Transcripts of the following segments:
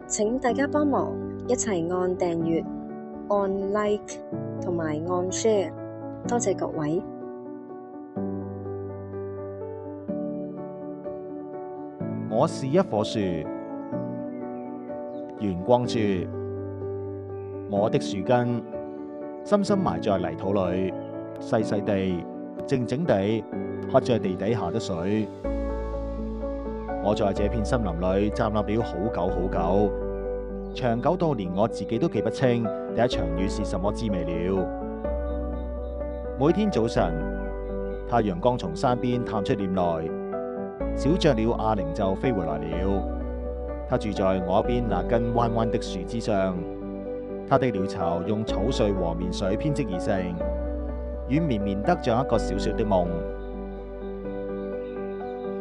請大家幫忙一齊按訂閱、按 like 同埋按 share， 多謝各位。我是一棵樹，原光著。我的樹根深深埋在泥土裏，細細地、靜靜地喝着地底下的水。我在這片森林裏站立了好久好久，長久到連我自己都記不清第一場雨是什麼滋味了。每天早晨，太陽剛從山邊探出臉來，小雀鳥阿玲就飛回來了。它住在我一邊那根彎彎的樹枝上，它的鳥巢用草穗和棉絮編織而成，軟綿綿得像一個小小的夢。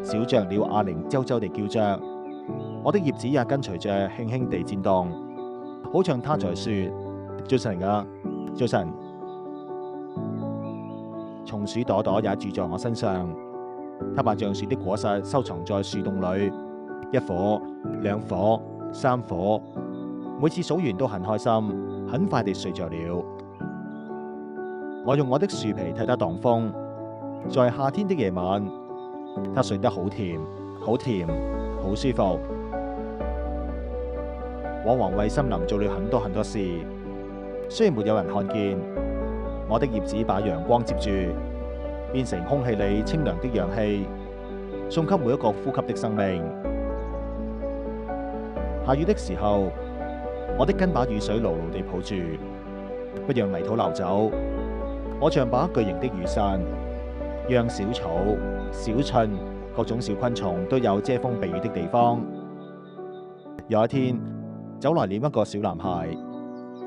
小雀鳥阿玲啾啾地叫着，我的葉子也跟隨着輕輕地顫動，好像它在說：早晨啊，早晨。松鼠朵朵也住在我身上，它把橡樹的果實收藏在樹洞裏，一顆、兩顆、三顆，每次數完都很開心，很快地睡着了。我用我的樹皮替它擋風，在夏天的夜晚，它睡得好甜，好甜，好舒服。我還為森林做了很多很多事，雖然沒有人看見，我的葉子把陽光接住，變成空氣裏清涼的氧氣，送給每一個呼吸的生命。下雨的時候，我的根把雨水牢牢地抱住，不讓泥土流走。我像把巨型的雨傘，讓小草、小蟲、各種小昆蟲都有遮風避雨的地方。有一天，走來了一個小男孩，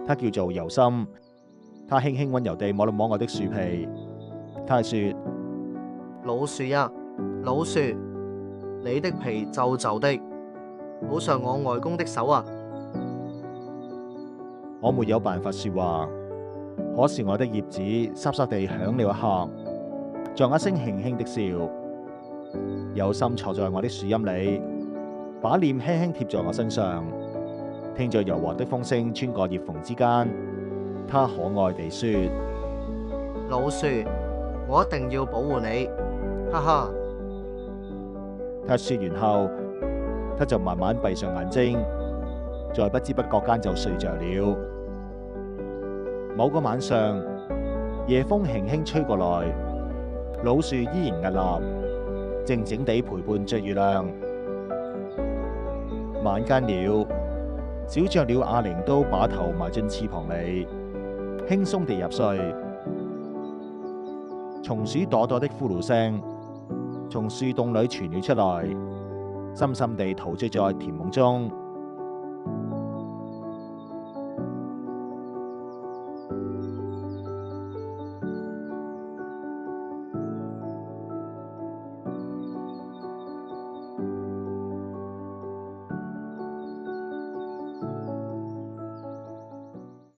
他叫做尤森。他輕輕溫柔地摸了摸我的樹皮，他說：老樹啊，老樹，你的皮皺皺的，好像我外公的手啊。我沒有辦法說話，可是我的葉子沙沙地響了一下，像一聲輕輕的笑。尤森坐在我的樹蔭裏，把臉輕輕貼在我身上，聽着柔和的風聲穿過葉縫之間。他可愛地說：老樹，我一定要保護你，哈哈。他說完後，他就慢慢閉上眼睛，在不知不覺間就睡着了。某個晚上，夜風輕輕吹過來，老樹依然屹立，靜靜地陪伴着月亮。晚間了，小雀鳥阿玲都把頭埋進翅膀裏，輕鬆地入睡。松鼠朵朵的呼嚕聲從樹洞裏傳了出來，深深地陶醉在甜夢中。